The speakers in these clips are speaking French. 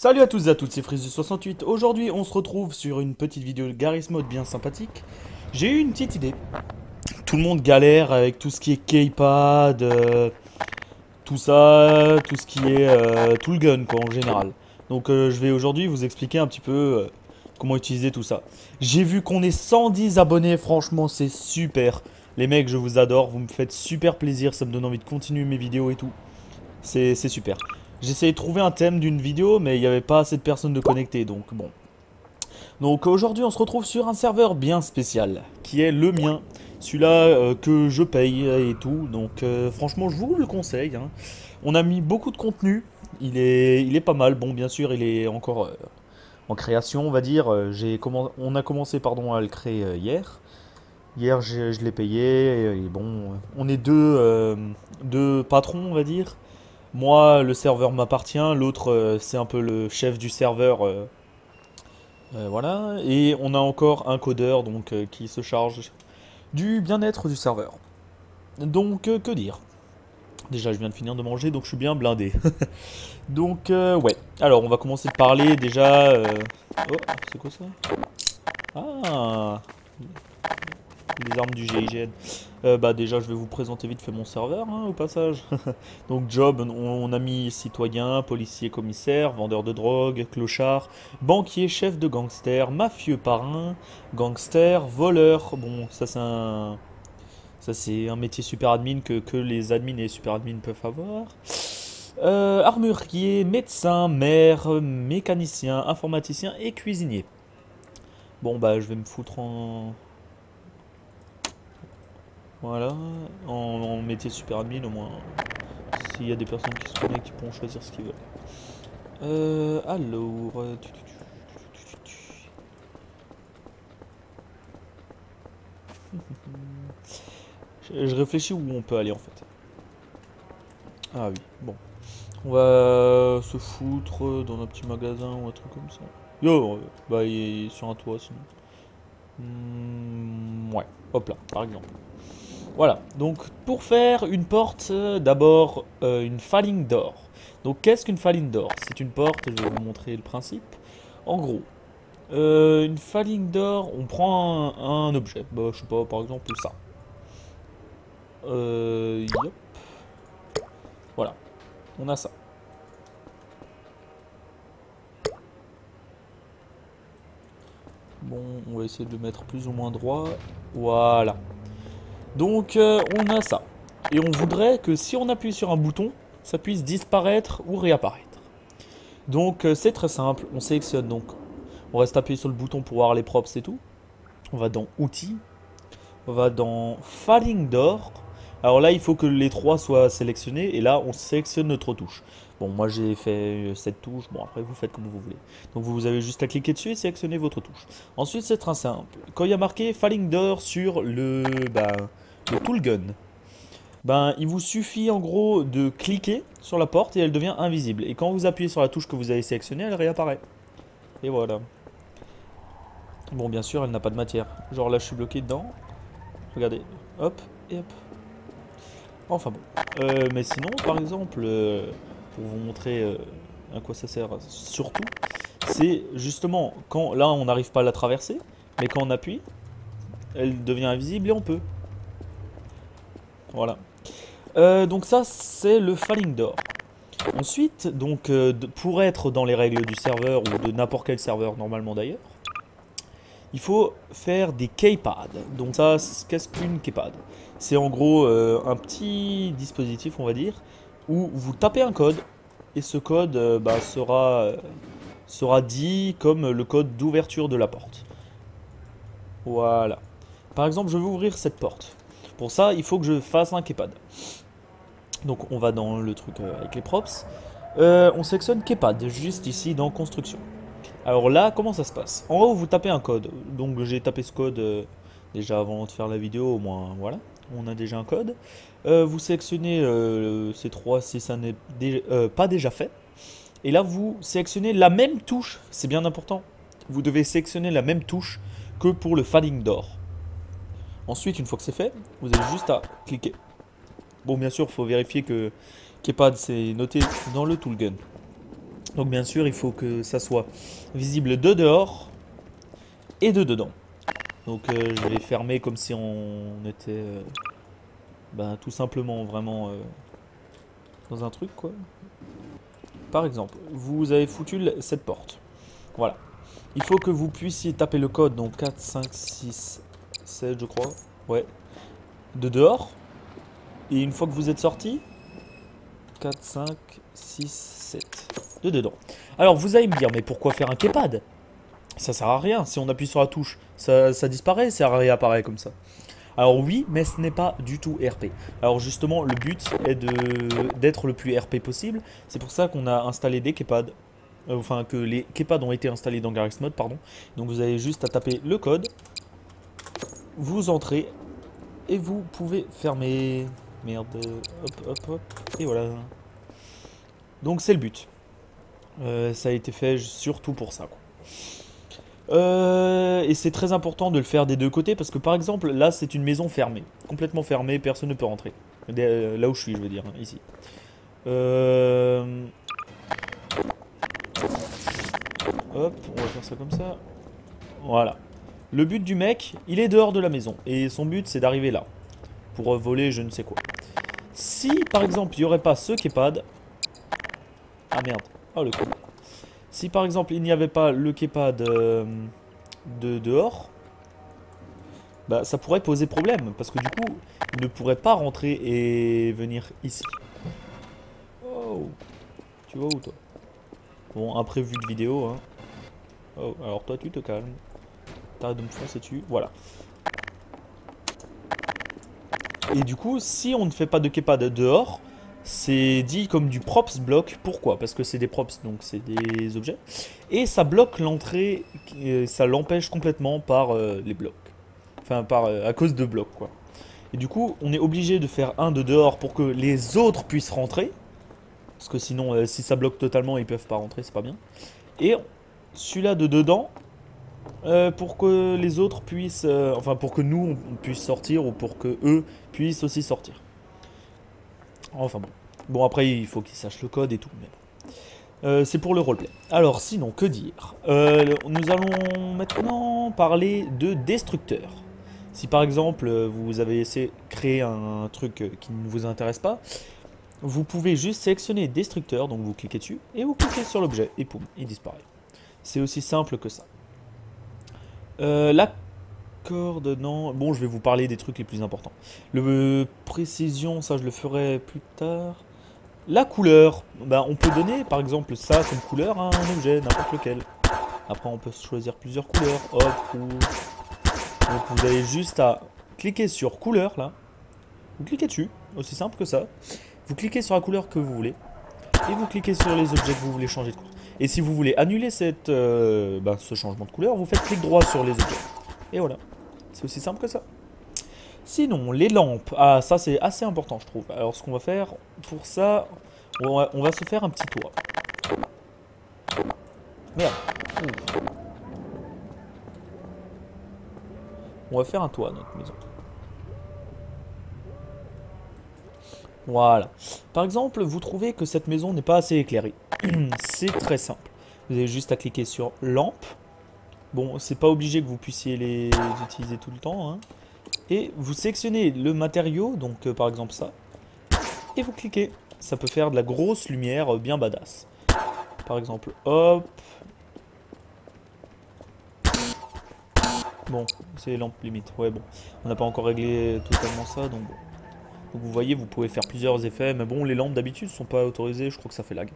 Salut à tous et à toutes, c'est Freeze68. Aujourd'hui, on se retrouve sur une petite vidéo de Garry's Mod bien sympathique. J'ai eu une petite idée. Tout le monde galère avec tout ce qui est keypad, tout ça, tout ce qui est tool gun quoi en général. Donc je vais aujourd'hui vous expliquer un petit peu comment utiliser tout ça. J'ai vu qu'on est 110 abonnés, franchement c'est super. Les mecs, je vous adore, vous me faites super plaisir, ça me donne envie de continuer mes vidéos et tout. C'est super. J'ai essayé de trouver un thème d'une vidéo, mais il n'y avait pas assez de personnes de connecter, donc bon. Donc aujourd'hui, on se retrouve sur un serveur bien spécial, qui est le mien. Celui-là que je paye et tout, donc franchement, je vous le conseille, hein. On a mis beaucoup de contenu, il est pas mal. Bon, bien sûr, il est encore en création, on va dire. On a commencé pardon, à le créer hier. Hier, je l'ai payé, et bon, on est deux patrons, on va dire. Moi, le serveur m'appartient, l'autre, c'est un peu le chef du serveur. Voilà. Et on a encore un codeur donc, qui se charge du bien-être du serveur. Donc, que dire? Déjà, je viens de finir de manger, donc je suis bien blindé. Donc, ouais. Alors, on va commencer de parler déjà. Oh, c'est quoi ça? Ah! Les armes du GIGN. Bah déjà je vais vous présenter vite fait mon serveur hein, au passage. Donc job, on a mis citoyen, policier, commissaire, vendeur de drogue, clochard, banquier, chef de gangster, mafieux parrain, gangster, voleur. Bon ça c'est un métier super admin que les admins et super admins peuvent avoir. Armurier, médecin, maire, mécanicien, informaticien et cuisinier. Bon bah je vais me foutre en... Voilà, en métier super admin au moins, s'il y a des personnes qui se connectent, ils pourront choisir ce qu'ils veulent. Alors... Je réfléchis où on peut aller en fait. Ah oui, bon. On va se foutre dans un petit magasin ou un truc comme ça. Yo, bah il est sur un toit sinon. Ouais, hop là, par exemple. Voilà, donc pour faire une porte, d'abord une falling door. Donc qu'est-ce qu'une falling door? C'est une porte, je vais vous montrer le principe. En gros, une falling door, on prend un objet, bah, je sais pas, par exemple ça. Yep. Voilà, on a ça. Bon, on va essayer de le mettre plus ou moins droit. Voilà. Donc on a ça. Et on voudrait que si on appuie sur un bouton, ça puisse disparaître ou réapparaître. Donc c'est très simple, on sélectionne donc, on reste appuyé sur le bouton pour voir les props et tout. On va dans outils, on va dans falling door. Alors là il faut que les trois soient sélectionnés et là on sélectionne notre touche. Bon moi j'ai fait cette touche, bon après vous faites comme vous voulez. Donc vous avez juste à cliquer dessus et sélectionner votre touche. Ensuite c'est très simple, quand il y a marqué falling door sur le tool gun, ben, il vous suffit en gros de cliquer sur la porte et elle devient invisible. Et quand vous appuyez sur la touche que vous avez sélectionnée, elle réapparaît. Et voilà. Bon, bien sûr, elle n'a pas de matière. Genre là, je suis bloqué dedans. Regardez. Hop, et hop. Enfin bon. Mais sinon, par exemple, pour vous montrer à quoi ça sert surtout, c'est justement quand là, on n'arrive pas à la traverser, mais quand on appuie, elle devient invisible et on peut. Voilà. Donc ça, c'est le falling door. Ensuite, donc, pour être dans les règles du serveur ou de n'importe quel serveur normalement d'ailleurs, il faut faire des keypads. Donc ça, qu'est-ce qu'une keypad? C'est en gros un petit dispositif, on va dire, où vous tapez un code et ce code sera dit comme le code d'ouverture de la porte. Voilà. Par exemple, je veux ouvrir cette porte. Pour ça, il faut que je fasse un keypad. Donc on va dans le truc avec les props. On sélectionne keypad, juste ici dans construction. Alors là, comment ça se passe? En haut, vous tapez un code. Donc j'ai tapé ce code déjà avant de faire la vidéo, au moins voilà. On a déjà un code. Vous sélectionnez ces trois si ça n'est pas déjà fait. Et là, vous sélectionnez la même touche. C'est bien important. Vous devez sélectionner la même touche que pour le falling door. Ensuite, une fois que c'est fait, vous avez juste à cliquer. Bon, bien sûr, il faut vérifier que Keypad c'est noté dans le tool gun. Donc bien sûr, il faut que ça soit visible de dehors et de dedans. Donc je vais fermer comme si on était tout simplement vraiment dans un truc quoi. Par exemple, vous avez foutu cette porte. Voilà. Il faut que vous puissiez taper le code, donc 4, 5, 6, 7 je crois. Ouais. De dehors. Et une fois que vous êtes sorti, 4, 5, 6, 7. De dedans. Alors vous allez me dire, mais pourquoi faire un keypad? Ça sert à rien. Si on appuie sur la touche, ça disparaît, ça réapparaît comme ça. Alors oui, mais ce n'est pas du tout RP. Alors justement, le but est d'être le plus RP possible. C'est pour ça qu'on a installé des keypads. Enfin, que les keypads ont été installés dans Garry's Mod, pardon. Donc vous avez juste à taper le code. Vous entrez. Et vous pouvez fermer. Merde. Hop, hop, hop. Et voilà. Donc c'est le but. Ça a été fait surtout pour ça, quoi. Et c'est très important de le faire des deux côtés parce que par exemple là c'est une maison fermée, complètement fermée, personne ne peut rentrer. Là où je suis, je veux dire, ici. Hop, on va faire ça comme ça. Voilà. Le but du mec, il est dehors de la maison et son but c'est d'arriver là pour voler je ne sais quoi. Si par exemple il n'y aurait pas ce keypad, ah merde, oh le coup. Si par exemple il n'y avait pas le keypad de dehors, bah ça pourrait poser problème parce que du coup il ne pourrait pas rentrer et venir ici. Oh, tu vois où toi? Bon, imprévu de vidéo hein. Oh, alors toi tu te calmes. T'arrêtes de me foncer dessus, voilà. Et du coup si on ne fait pas de keypad dehors, c'est dit comme du props block. Pourquoi? Parce que c'est des props, donc c'est des objets. Et ça bloque l'entrée, ça l'empêche complètement par les blocs. Enfin, à cause de blocs, quoi. Et du coup, on est obligé de faire un de dehors pour que les autres puissent rentrer. Parce que sinon, si ça bloque totalement, ils peuvent pas rentrer, c'est pas bien. Et celui-là de dedans, pour que les autres puissent... enfin, pour que nous, on puisse sortir, ou pour que eux puissent aussi sortir. Enfin bon. Bon, après, il faut qu'ils sachent le code et tout. Mais c'est pour le roleplay. Alors, sinon, que dire? Nous allons maintenant parler de destructeurs. Si par exemple, vous avez essayé de créer un truc qui ne vous intéresse pas, vous pouvez juste sélectionner destructeur, donc vous cliquez dessus, et vous cliquez sur l'objet, et poum, il disparaît. C'est aussi simple que ça. La corde, non. Bon, je vais vous parler des trucs les plus importants. Le précision, ça je le ferai plus tard. La couleur, ben, on peut donner par exemple ça comme couleur à un objet, n'importe lequel. Après on peut choisir plusieurs couleurs, hop, rouge. Donc vous avez juste à cliquer sur couleur là. Vous cliquez dessus, aussi simple que ça. Vous cliquez sur la couleur que vous voulez. Et vous cliquez sur les objets que vous voulez changer de couleur. Et si vous voulez annuler ce changement de couleur, vous faites clic droit sur les objets. Et voilà, c'est aussi simple que ça. Sinon, les lampes. Ah, ça c'est assez important je trouve. Alors ce qu'on va faire pour ça, on va se faire un petit toit. Merde. Ouh. On va faire un toit à notre maison. Voilà. Par exemple, vous trouvez que cette maison n'est pas assez éclairée. C'est très simple. Vous avez juste à cliquer sur lampe. Bon, c'est pas obligé que vous puissiez les utiliser tout le temps, hein. Et vous sélectionnez le matériau, donc par exemple ça, et vous cliquez. Ça peut faire de la grosse lumière bien badass. Par exemple, hop. Bon, c'est les lampes limite. Ouais, bon, on n'a pas encore réglé totalement ça, donc bon. Donc vous voyez, vous pouvez faire plusieurs effets, mais bon, les lampes d'habitude ne sont pas autorisées, je crois que ça fait lag.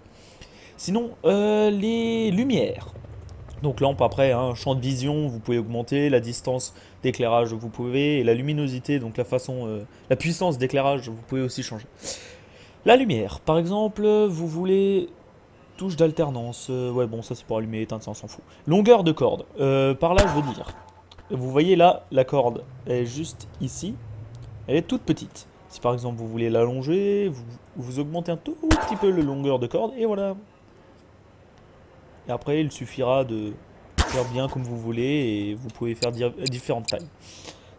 Sinon, les lumières. Donc lampe après, hein, champ de vision, vous pouvez augmenter, la distance d'éclairage, vous pouvez, et la luminosité, donc la puissance d'éclairage, vous pouvez aussi changer. La lumière, par exemple, vous voulez touche d'alternance, ouais bon ça c'est pour allumer, éteindre, ça on s'en fout. Longueur de corde, par là je veux dire, vous voyez là, la corde est juste ici, elle est toute petite. Si par exemple vous voulez l'allonger, vous augmentez un tout petit peu la longueur de corde, et voilà. Et après, il suffira de faire bien comme vous voulez et vous pouvez faire différentes tailles.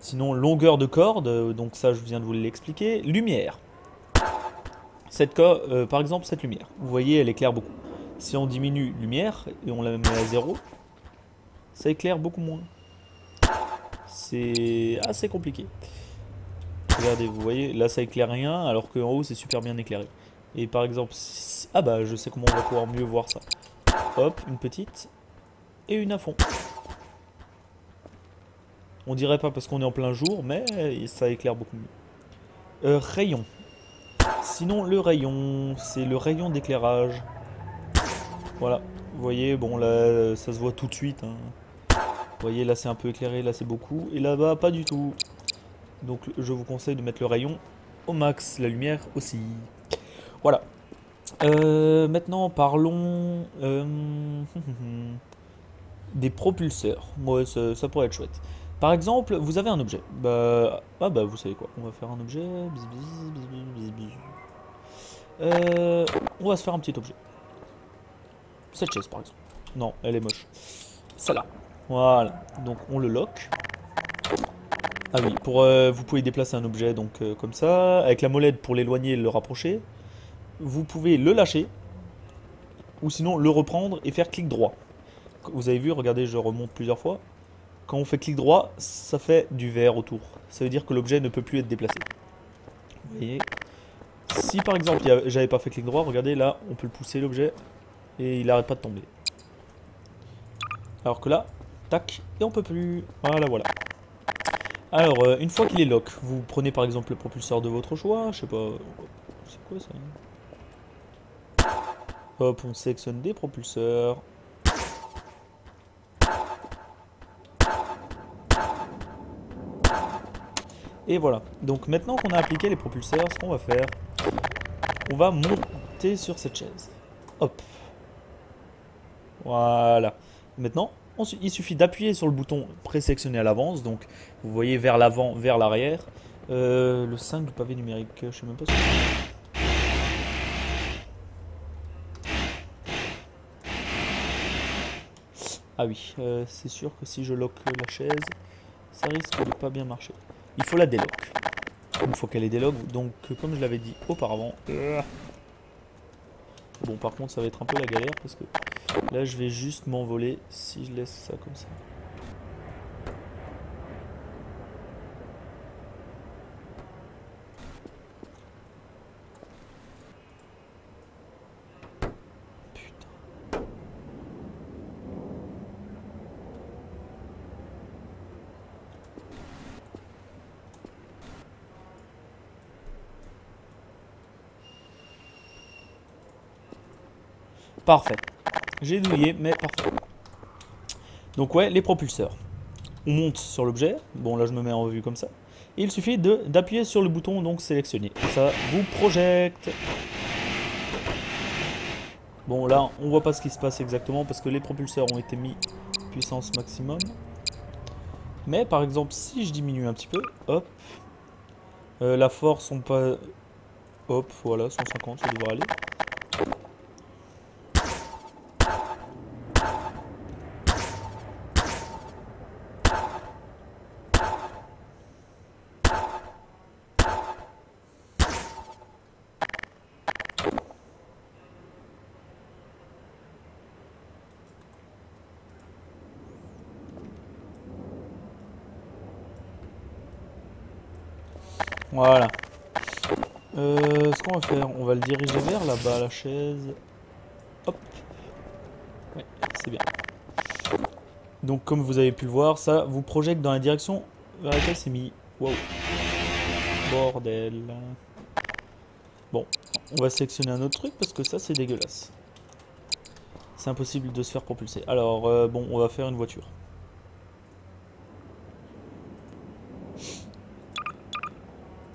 Sinon, longueur de corde, donc ça je viens de vous l'expliquer. Lumière. Par exemple, cette lumière, vous voyez, elle éclaire beaucoup. Si on diminue lumière et on la met à 0, ça éclaire beaucoup moins. C'est assez compliqué. Regardez, vous voyez, là ça éclaire rien, alors qu'en haut c'est super bien éclairé. Et par exemple, ah bah je sais comment on va pouvoir mieux voir ça. Hop, une petite et une à fond. On dirait pas parce qu'on est en plein jour, mais ça éclaire beaucoup mieux. Rayon. Sinon le rayon, c'est le rayon d'éclairage. Voilà, vous voyez, bon là ça se voit tout de suite. Hein. Vous voyez, là c'est un peu éclairé, là c'est beaucoup, et là-bas pas du tout. Donc je vous conseille de mettre le rayon au max, la lumière aussi. Voilà. Maintenant parlons des propulseurs. Ouais, ça pourrait être chouette. Par exemple, vous avez un objet. Ah bah vous savez quoi, on va faire un objet. On va se faire un petit objet. Cette chaise par exemple. Non, elle est moche. Celle-là. Voilà. Donc on le lock. Ah oui, vous pouvez déplacer un objet donc comme ça. Avec la molette pour l'éloigner et le rapprocher. Vous pouvez le lâcher. Ou sinon le reprendre et faire clic droit. Vous avez vu, regardez, je remonte plusieurs fois. Quand on fait clic droit, ça fait du vert autour. Ça veut dire que l'objet ne peut plus être déplacé. Vous voyez. Si par exemple j'avais pas fait clic droit, regardez là, on peut le pousser l'objet et il n'arrête pas de tomber. Alors que là, tac, et on peut plus. Voilà, voilà. Alors, une fois qu'il est lock, vous prenez par exemple le propulseur de votre choix, je sais pas. C'est quoi ça? Hop, on sélectionne des propulseurs. Et voilà. Donc maintenant qu'on a appliqué les propulseurs, ce qu'on va faire, on va monter sur cette chaise. Hop. Voilà. Maintenant, il suffit d'appuyer sur le bouton présélectionné à l'avance. Donc, vous voyez vers l'avant, vers l'arrière. Le 5 du pavé numérique, je sais même pas si... Ah oui, c'est sûr que si je lock la chaise, ça risque de pas bien marcher. Il faut la délock. Une fois qu'elle est délock, donc comme je l'avais dit auparavant... Bon, par contre, ça va être un peu la galère parce que là, je vais juste m'envoler si je laisse ça comme ça. Putain. Parfait. J'ai douillé, mais parfait. Donc ouais, les propulseurs. On monte sur l'objet. Bon, là, je me mets en vue comme ça. Et il suffit d'appuyer sur le bouton, donc sélectionner. Et ça vous projette. Bon, là, on voit pas ce qui se passe exactement parce que les propulseurs ont été mis puissance maximum. Mais par exemple, si je diminue un petit peu, hop. La force, on pas... Hop, voilà, 150, ça devrait aller. Voilà. Ce qu'on va faire, on va le diriger vers là-bas, la chaise. Hop. Ouais, c'est bien. Donc comme vous avez pu le voir, ça vous projette dans la direction vers laquelle c'est mis. Wow. Bordel. Bon, on va sélectionner un autre truc parce que ça c'est dégueulasse. C'est impossible de se faire propulser. Alors, bon, on va faire une voiture.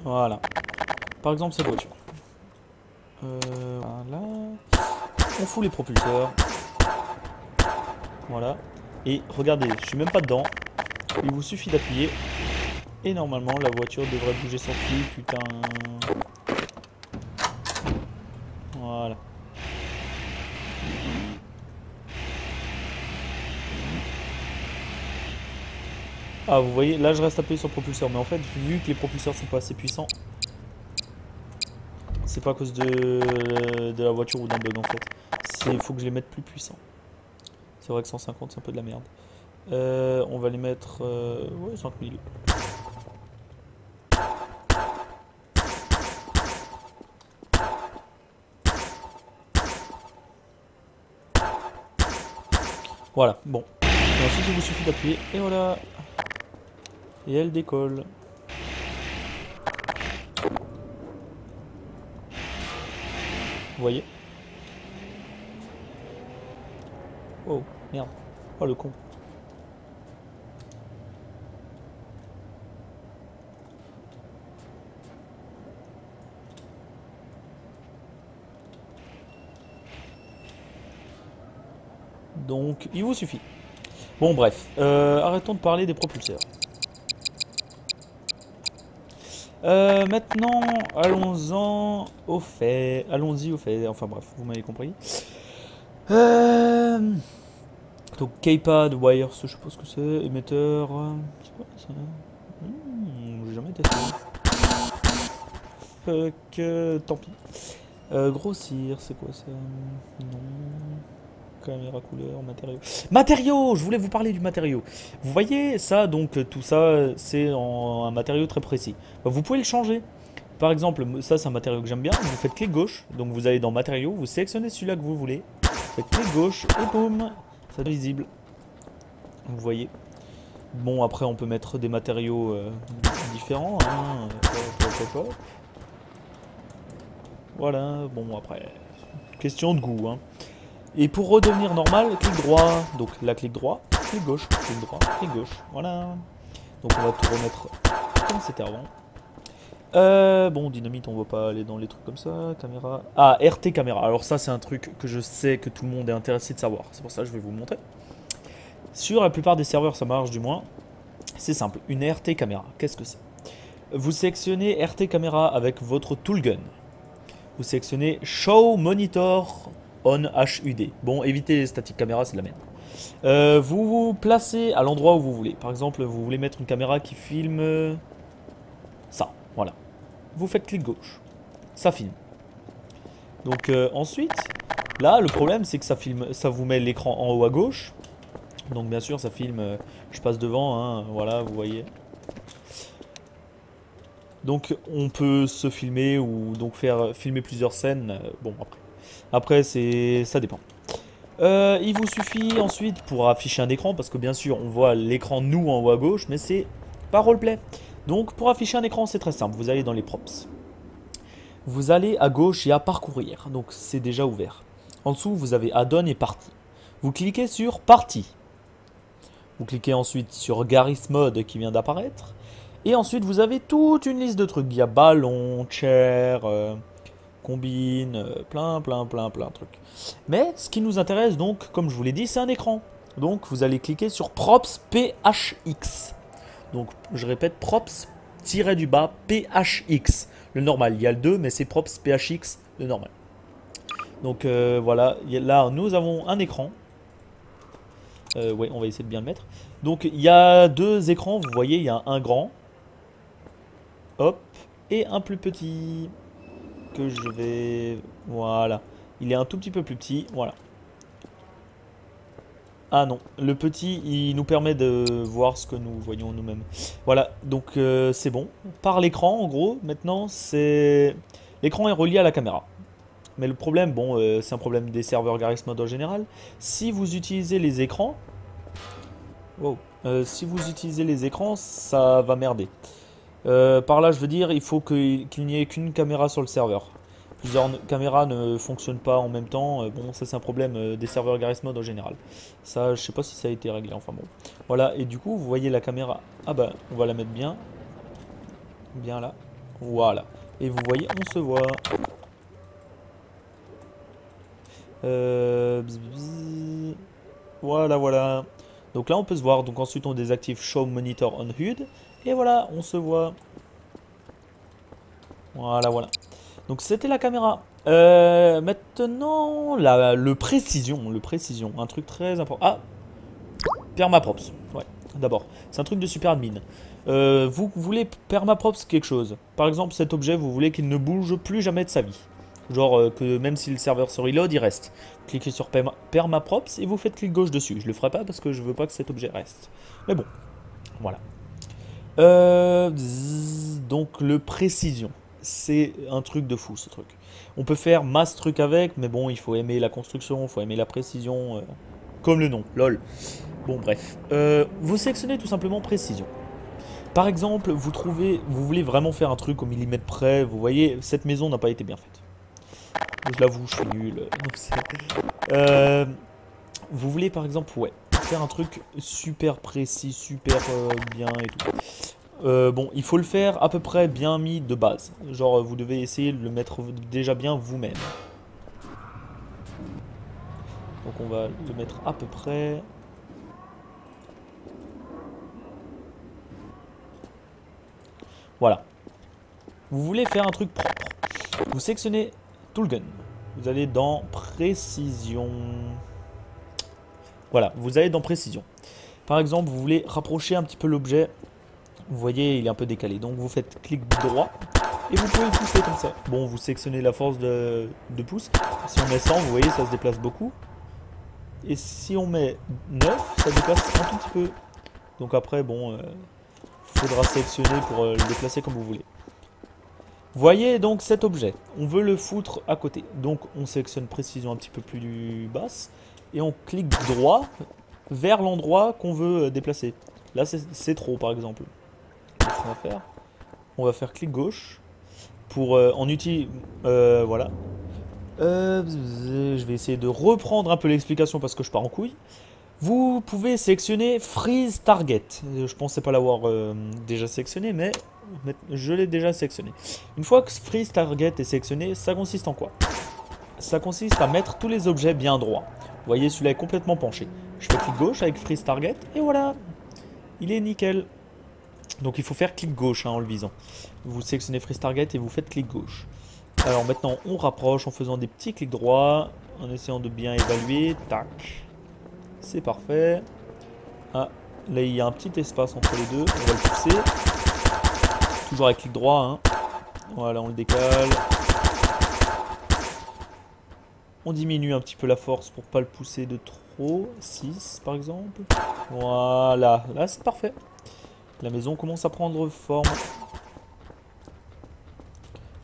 Voilà. Par exemple, cette voiture. Voilà. On fout les propulseurs. Voilà. Et regardez, je suis même pas dedans. Il vous suffit d'appuyer. Et normalement, la voiture devrait bouger sans cul. Putain. Voilà. Ah, vous voyez, là je reste appuyé sur le propulseur. Mais en fait, vu que les propulseurs sont pas assez puissants, c'est pas à cause de la voiture ou d'un bug en fait. il faut que je les mette plus puissants. C'est vrai que 150 c'est un peu de la merde. On va les mettre... ouais, 5000. Voilà, bon. Et ensuite il vous suffit d'appuyer et voilà. Et elle décolle. Vous voyez? Oh, merde. Oh le con. Donc, il vous suffit. Bon, bref. Arrêtons de parler des propulseurs. Maintenant, allons-en au fait. Allons-y au fait. Enfin bref, vous m'avez compris. Donc, keypad, wires, je sais pas ce que c'est. Émetteur. C'est quoi ça? J'ai jamais testé. Fuck, tant pis. Grossir, c'est quoi ça? Non. Caméra couleur, matériaux. Matériaux! Je voulais vous parler du matériau. Vous voyez ça, donc tout ça, c'est un matériau très précis. Bah, vous pouvez le changer. Par exemple, ça c'est un matériau que j'aime bien. Vous faites clic gauche, donc vous allez dans matériaux, vous sélectionnez celui-là que vous voulez. Vous faites clic gauche et boum, ça devient visible. Vous voyez. Bon, après on peut mettre des matériaux différents. Hein. Hop. Voilà, bon après, question de goût. Hein. Et pour redevenir normal, clic droit, donc là clic droit, clic gauche, clic droit, clic gauche, voilà. Donc on va tout remettre comme c'était avant. Bon, dynamite, on va pas aller dans les trucs comme ça, caméra... Ah, RT caméra, alors ça c'est un truc que je sais que tout le monde est intéressé de savoir, c'est pour ça que je vais vous montrer. Sur la plupart des serveurs, ça marche du moins, c'est simple, une RT caméra, qu'est-ce que c'est? Vous sélectionnez RT caméra avec votre toolgun. Vous sélectionnez Show Monitor on HUD. Bon, évitez les statiques caméra, c'est de la merde. Vous vous placez à l'endroit où vous voulez. Par exemple, vous voulez mettre une caméra qui filme ça, voilà. Vous faites clic gauche. Ça filme. Donc ensuite, là, le problème, c'est que ça filme, ça vous met l'écran en haut à gauche. Donc bien sûr, ça filme, je passe devant, hein, voilà, vous voyez. Donc on peut se filmer ou donc faire filmer plusieurs scènes. Bon, après ça dépend. Il vous suffit ensuite pour afficher un écran, parce que bien sûr on voit l'écran nous en haut à gauche, mais c'est pas roleplay. Donc pour afficher un écran c'est très simple, vous allez dans les props. Vous allez à gauche et à parcourir, donc c'est déjà ouvert. En dessous vous avez add-on et partie. Vous cliquez sur partie. Vous cliquez ensuite sur Garry's Mod qui vient d'apparaître. Et ensuite vous avez toute une liste de trucs. Il y a ballon, chair, combine, plein de trucs. Mais ce qui nous intéresse donc, comme je vous l'ai dit, c'est un écran. Donc vous allez cliquer sur Props PHX. Donc je répète, Props -du-bas PHX. Le normal, il y a le 2, mais c'est Props PHX, le normal. Donc voilà, là nous avons un écran. Ouais, on va essayer de bien le mettre. Donc il y a deux écrans, vous voyez, il y a un grand. Hop, et un plus petit. Que je vais... Voilà. Il est un tout petit peu plus petit, voilà. Ah non, le petit, il nous permet de voir ce que nous voyons nous-mêmes. Voilà, donc c'est bon. Par l'écran, en gros, maintenant, c'est... L'écran est relié à la caméra. Mais le problème, bon, c'est un problème des serveurs Garry's Mod en général. Si vous utilisez les écrans... Wow. Si vous utilisez les écrans, ça va merder. Par là, je veux dire, il faut qu'il n'y ait qu'une caméra sur le serveur. Plusieurs caméras ne fonctionnent pas en même temps. Bon, ça c'est un problème des serveurs Garry's Mod en général. Ça, je sais pas si ça a été réglé. Enfin bon. Voilà, et du coup, vous voyez la caméra. Ah bah, on va la mettre bien. Bien là. Voilà. Et vous voyez, on se voit. Voilà, voilà. Donc là, on peut se voir. Donc ensuite, on désactive Show Monitor on HUD. Et voilà, on se voit. Voilà, voilà. Donc c'était la caméra. Maintenant, le précision, un truc très important. Ah, permaprops. Ouais, d'abord, c'est un truc de super admin. Vous voulez permaprops quelque chose. Par exemple, cet objet, vous voulez qu'il ne bouge plus jamais de sa vie. Genre que même si le serveur se reload, il reste. Cliquez sur permaprops et vous faites clic gauche dessus. Je le ferai pas parce que je veux pas que cet objet reste. Mais bon, voilà. Donc le précision. C'est un truc de fou ce truc. On peut faire masse truc avec, mais bon, il faut aimer la construction, il faut aimer la précision. Comme le nom, lol. Bon, bref. Vous sélectionnez tout simplement précision. Par exemple, vous voulez vraiment faire un truc au millimètre près. Vous voyez, cette maison n'a pas été bien faite. Je l'avoue, je suis nul. Vous voulez par exemple, ouais, faire un truc super précis, super bien et tout. Bon, il faut le faire à peu près bien mis de base. Genre, vous devez essayer de le mettre déjà bien vous-même. Donc on va le mettre à peu près. Voilà. Vous voulez faire un truc propre. Vous sélectionnez Toolgun. Vous allez dans Précision. Voilà, vous allez dans Précision. Par exemple, vous voulez rapprocher un petit peu l'objet. Vous voyez, il est un peu décalé. Donc vous faites clic droit et vous pouvez le pousser comme ça. Bon, vous sélectionnez la force de pouce. Si on met 100, vous voyez, ça se déplace beaucoup. Et si on met 9, ça déplace un tout petit peu. Donc après, bon, faudra sélectionner pour le déplacer comme vous voulez. Voyez donc cet objet, on veut le foutre à côté. Donc on sélectionne précision un petit peu plus basse et on clique droit vers l'endroit qu'on veut déplacer. Là c'est trop par exemple. Qu'est-ce qu'on va faire? On va faire clic gauche pour en outil, voilà. Je vais essayer de reprendre un peu l'explication parce que je pars en couille. Vous pouvez sélectionner Freeze Target. Je pensais pas l'avoir déjà sélectionné, mais je l'ai déjà sélectionné. Une fois que Freeze Target est sélectionné, ça consiste en quoi? Ça consiste à mettre tous les objets bien droits. Vous voyez, celui-là est complètement penché. Je fais clic gauche avec Freeze Target, et voilà. Il est nickel. Donc il faut faire clic gauche en le visant. Vous sélectionnez Freeze Target et vous faites clic gauche. Alors maintenant, on rapproche en faisant des petits clics droits, en essayant de bien évaluer. Tac. C'est parfait. Ah, là il y a un petit espace entre les deux. On va le pousser. Toujours avec clic droit. Hein. Voilà, on le décale. On diminue un petit peu la force pour pas le pousser de trop. 6 par exemple. Voilà, là c'est parfait. La maison commence à prendre forme.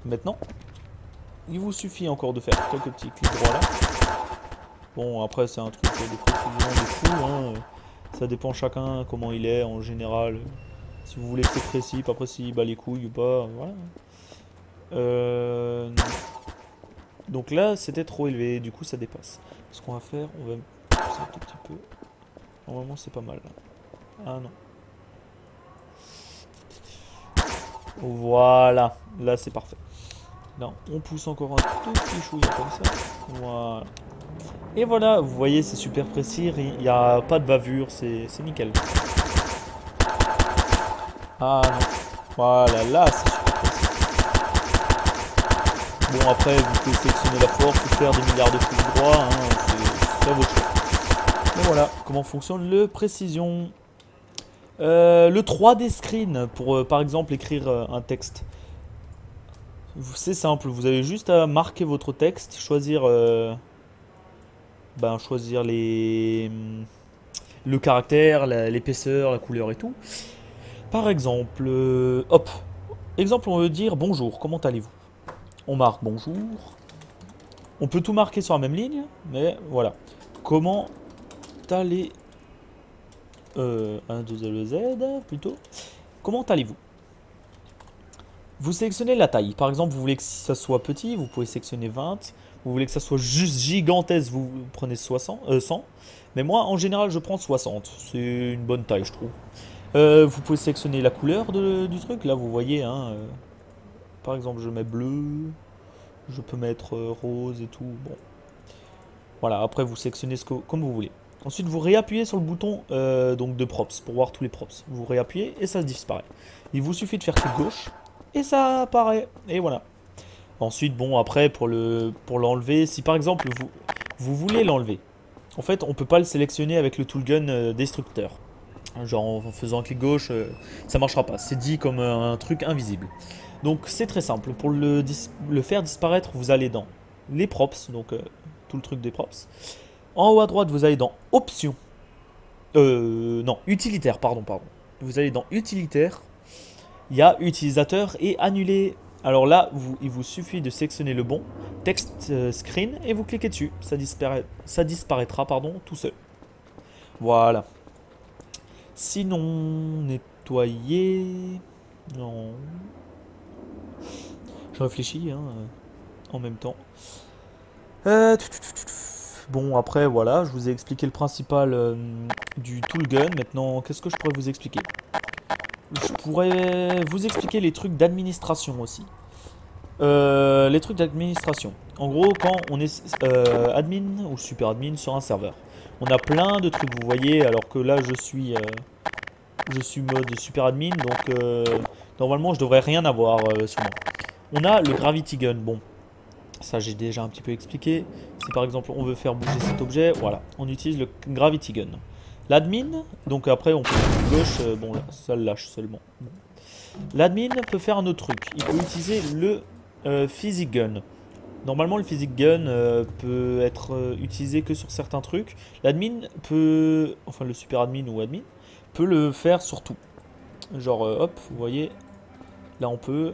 Maintenant, il vous suffit encore de faire quelques petits clics droits là. Bon, après, c'est un truc de précision de fou. Hein. Ça dépend chacun comment il est en général. Si vous voulez que c'est précis, pas précis, bah les couilles ou pas. Voilà. Donc là, c'était trop élevé. Du coup, ça dépasse. Ce qu'on va faire, on va pousser un tout petit peu. Normalement, c'est pas mal. Ah non. Voilà. Là, c'est parfait. Là, on pousse encore un tout petit chouïa comme ça. Voilà. Et voilà, vous voyez, c'est super précis, il n'y a pas de bavure, c'est nickel. Ah non, voilà, là c'est super précis. Bon après, vous pouvez sélectionner la force ou faire des milliards de clics droits, hein, c'est à votre choix. Et voilà, comment fonctionne le précision. Le 3D screen, pour par exemple écrire un texte. C'est simple, vous avez juste à marquer votre texte, choisir... choisir le caractère, l'épaisseur, la couleur et tout. Par exemple, hop, exemple, on veut dire bonjour, comment allez-vous? On marque bonjour. On peut tout marquer sur la même ligne, mais voilà. Comment allez... 1, 2, L, Z, plutôt. Comment allez-vous? Vous sélectionnez la taille. Par exemple, vous voulez que ça soit petit, vous pouvez sélectionner 20. Vous voulez que ça soit juste gigantesque, vous prenez 100. Mais moi, en général, je prends 60. C'est une bonne taille, je trouve. Vous pouvez sélectionner la couleur du truc. Là, vous voyez, hein, par exemple, je mets bleu. Je peux mettre rose et tout. Bon. Voilà, après, vous sélectionnez comme vous voulez. Ensuite, vous réappuyez sur le bouton donc de props pour voir tous les props. Vous réappuyez et ça se disparaît. Il vous suffit de faire clic gauche et ça apparaît. Et voilà. Ensuite, bon, après, pour l'enlever, si par exemple, vous voulez l'enlever, en fait, on ne peut pas le sélectionner avec le toolgun destructeur. Genre, en faisant un clic gauche, ça ne marchera pas. C'est dit comme un truc invisible. Donc c'est très simple. Pour le faire disparaître, vous allez dans les props, donc tout le truc des props. En haut à droite, vous allez dans options. Non, utilitaire, pardon. Vous allez dans utilitaire. Il y a utilisateur et annuler. Alors là, il vous suffit de sélectionner le bon text screen et vous cliquez dessus. Ça disparaîtra tout seul. Voilà. Sinon, nettoyer. Non. Je réfléchis en même temps. Bon, après, voilà, je vous ai expliqué le principal du tool gun. Maintenant, qu'est-ce que je pourrais vous expliquer? Je pourrais vous expliquer les trucs d'administration aussi. Les trucs d'administration. En gros, quand on est admin ou super admin sur un serveur, on a plein de trucs, vous voyez, alors que là, je suis mode super admin, donc normalement, je devrais rien avoir sur moi. On a le Gravity Gun. Bon, ça j'ai déjà un petit peu expliqué. Si par exemple on veut faire bouger cet objet, voilà, on utilise le Gravity Gun. L'admin, donc après on peut faire gauche, bon là, ça le lâche seulement. Bon. L'admin peut faire un autre truc. Il peut utiliser le Physic Gun. Normalement le Physic Gun peut être utilisé que sur certains trucs. L'admin peut, enfin le super admin ou admin, peut le faire sur tout. Genre hop, vous voyez, là on peut.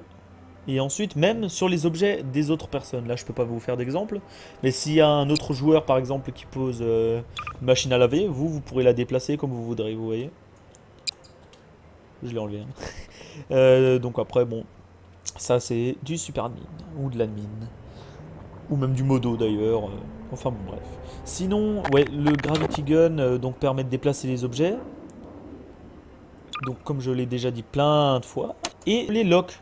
Et ensuite, même sur les objets des autres personnes. Là, je peux pas vous faire d'exemple. Mais s'il y a un autre joueur, par exemple, qui pose une machine à laver, vous pourrez la déplacer comme vous voudrez, vous voyez. Je l'ai enlevé. Donc après, bon, ça c'est du super admin. Ou de l'admin. Ou même du modo d'ailleurs. Enfin bon, bref. Sinon, ouais, le Gravity Gun donc permet de déplacer les objets. Donc comme je l'ai déjà dit plein de fois. Et les locks.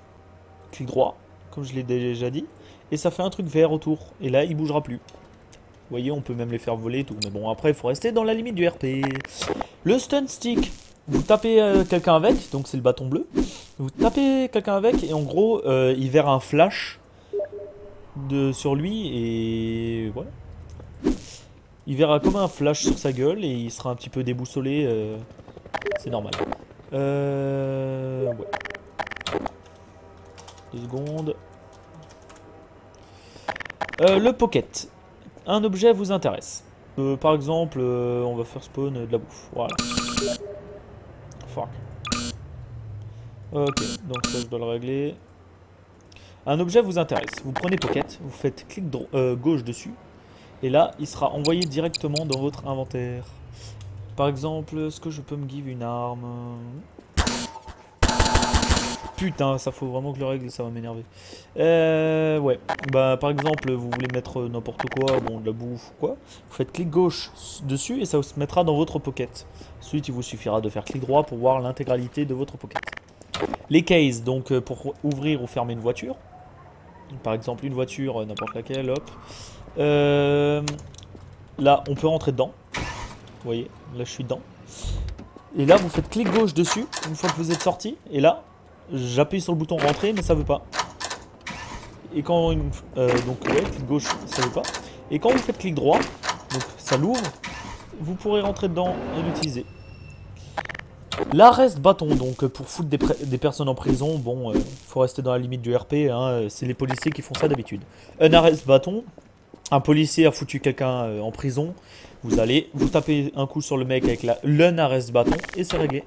Clic droit, comme je l'ai déjà dit, et ça fait un truc vert autour, et là il bougera plus. Vous voyez, on peut même les faire voler et tout, mais bon, après il faut rester dans la limite du RP. Le stun stick, vous tapez quelqu'un avec, donc c'est le bâton bleu, vous tapez quelqu'un avec, et en gros, il verra un flash sur lui, et voilà. Il verra comme un flash sur sa gueule, et il sera un petit peu déboussolé, c'est normal. Ouais. 2 secondes. Le pocket. Un objet vous intéresse. Par exemple, on va faire spawn de la bouffe. Voilà. Fuck. Ok, donc ça je dois le régler. Un objet vous intéresse. Vous prenez pocket, vous faites clic gauche dessus. Et là, il sera envoyé directement dans votre inventaire. Par exemple, est-ce que je peux me give une arme? Putain, ça faut vraiment que je le règle, ça va m'énerver. Ouais, bah par exemple, vous voulez mettre n'importe quoi, bon, de la bouffe ou quoi. Vous faites clic gauche dessus et ça se mettra dans votre pocket. Ensuite, il vous suffira de faire clic droit pour voir l'intégralité de votre pocket. Les cases, donc pour ouvrir ou fermer une voiture. Par exemple, une voiture, n'importe laquelle, hop. Là, on peut rentrer dedans. Vous voyez, là je suis dedans. Et là, vous faites clic gauche dessus, une fois que vous êtes sorti. Et là, j'appuie sur le bouton rentrer, mais ça veut pas. Et quand donc ouais, clic gauche, ça veut pas. Et quand vous faites clic droit, donc ça l'ouvre, vous pourrez rentrer dedans et l'utiliser. L'arrest bâton, donc pour foutre des personnes en prison, bon, faut rester dans la limite du RP, hein, c'est les policiers qui font ça d'habitude. Un arrest bâton, un policier a foutu quelqu'un en prison, vous tapez un coup sur le mec avec l'arrest bâton et c'est réglé.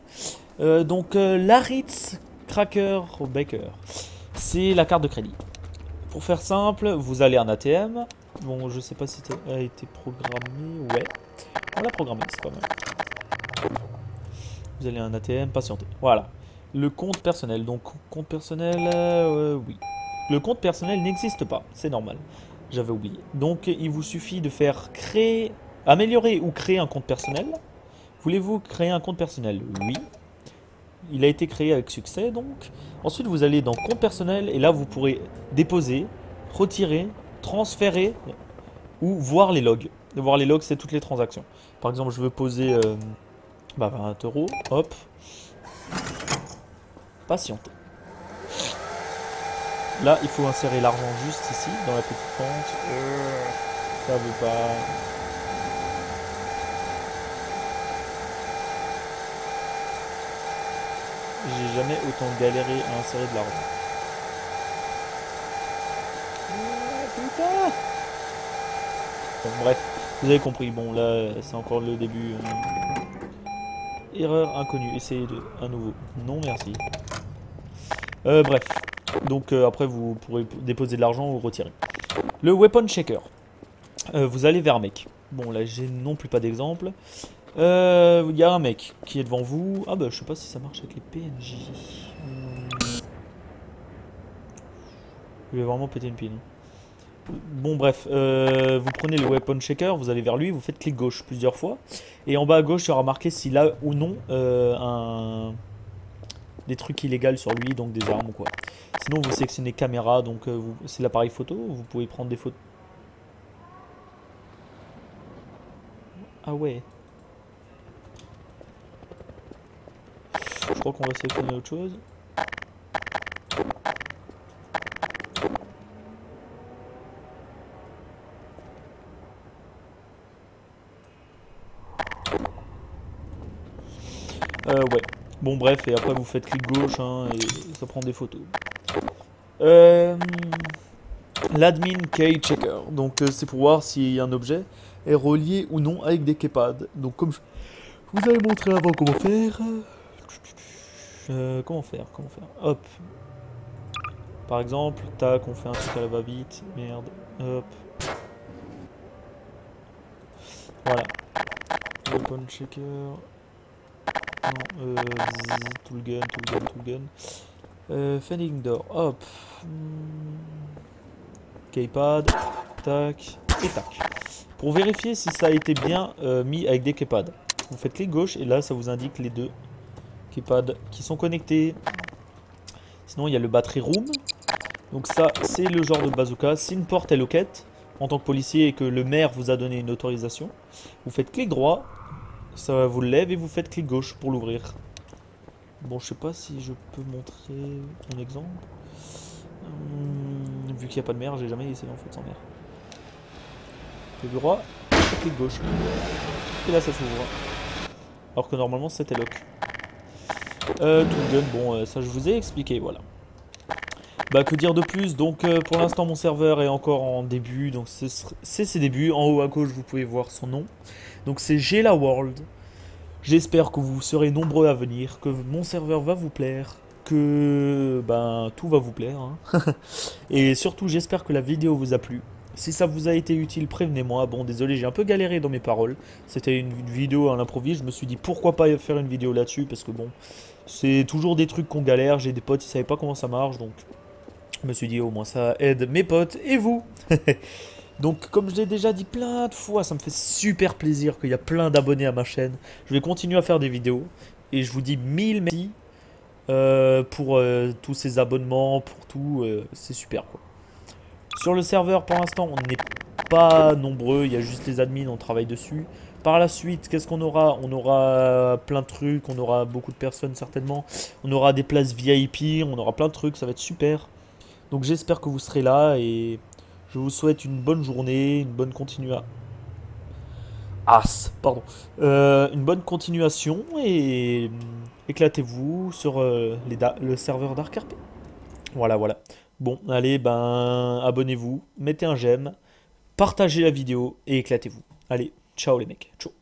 Donc l'Aritz Cracker Baker, c'est la carte de crédit. Pour faire simple, vous allez en ATM. Bon, je sais pas si ça a été programmé. Ouais, on l'a programmé, c'est pas mal. Vous allez en ATM, patientez. Voilà. Le compte personnel. Donc, compte personnel, oui. Le compte personnel n'existe pas, c'est normal. J'avais oublié. Donc, il vous suffit de faire améliorer ou créer un compte personnel. Voulez-vous créer un compte personnel? Oui. Il a été créé avec succès, donc. Ensuite, vous allez dans compte personnel et là, vous pourrez déposer, retirer, transférer ou voir les logs. Voir les logs, c'est toutes les transactions. Par exemple, je veux poser 20 €. Hop. Patientez. Là, il faut insérer l'argent juste ici, dans la petite fente. Ça veut pas. J'ai jamais autant galéré à insérer de l'argent. putain. Bon, bref, vous avez compris. Bon, là, c'est encore le début. Erreur inconnue. Essayez à nouveau. Non, merci. Bref. Donc, après, vous pourrez déposer de l'argent ou retirer. Le Weapon Checker. Vous allez vers un mec. Bon, là, j'ai non plus pas d'exemple. Il y a un mec qui est devant vous. Ah, bah, je sais pas si ça marche avec les PNJ. Je vais vraiment péter une pile. Bon bref, vous prenez le weapon checker, vous allez vers lui, vous faites clic gauche plusieurs fois. Et en bas à gauche, il y aura marqué s'il a ou non des trucs illégaux sur lui, donc des armes ou quoi. Sinon vous sélectionnez caméra, donc c'est l'appareil photo, vous pouvez prendre des photos. Ah ouais. Je crois qu'on va sélectionner autre chose. Ouais. Bon bref, et après vous faites clic gauche hein, et ça prend des photos. L'admin key checker. Donc c'est pour voir si un objet est relié ou non avec des keypads. Donc comme je vous avais montré avant comment faire. Comment faire. Hop. Par exemple, tac, on fait un truc à la va-vite. Merde. Hop. Voilà. Weapon checker. Non, toolgun. Fending door, hop. Keypad, tac, et tac. Pour vérifier si ça a été bien mis avec des keypads, vous faites clic gauche et là ça vous indique les deux keypads qui sont connectés. Sinon il y a le battery room. Donc ça c'est le genre de bazooka. Si une porte est loquette en tant que policier et que le maire vous a donné une autorisation, vous faites clic droit. Ça vous lève et vous faites clic gauche pour l'ouvrir. Bon, je sais pas si je peux montrer un exemple. Vu qu'il n'y a pas de mer, j'ai jamais essayé en fait sans mer. Clic droit, clic gauche. Et là ça s'ouvre. Alors que normalement c'était lock. Toolgun, bon ça je vous ai expliqué, voilà. Bah que dire de plus, donc pour l'instant mon serveur est encore en début, donc c'est ses débuts. En haut à gauche vous pouvez voir son nom. Donc c'est Gela World. J'espère que vous serez nombreux à venir, que mon serveur va vous plaire, que tout va vous plaire. Hein. Et surtout j'espère que la vidéo vous a plu. Si ça vous a été utile, prévenez-moi. Bon désolé, j'ai un peu galéré dans mes paroles. C'était une vidéo à l'improviste, je me suis dit pourquoi pas faire une vidéo là-dessus, parce que bon, c'est toujours des trucs qu'on galère, j'ai des potes, ils savaient pas comment ça marche, donc je me suis dit au moins ça aide mes potes et vous. Donc comme je l'ai déjà dit plein de fois, ça me fait super plaisir qu'il y a plein d'abonnés à ma chaîne. Je vais continuer à faire des vidéos. Et je vous dis mille merci pour tous ces abonnements, pour tout. C'est super quoi. Sur le serveur pour l'instant on n'est pas nombreux, il y a juste les admins, on travaille dessus. Par la suite, qu'est-ce qu'on aura? On aura plein de trucs, on aura beaucoup de personnes certainement. On aura des places VIP, on aura plein de trucs, ça va être super. Donc j'espère que vous serez là et... je vous souhaite une bonne journée, une bonne continuation. Une bonne continuation et éclatez-vous sur le serveur Dark RP. Voilà. Bon, allez, abonnez-vous, mettez un j'aime, partagez la vidéo et éclatez-vous. Allez, ciao les mecs, ciao.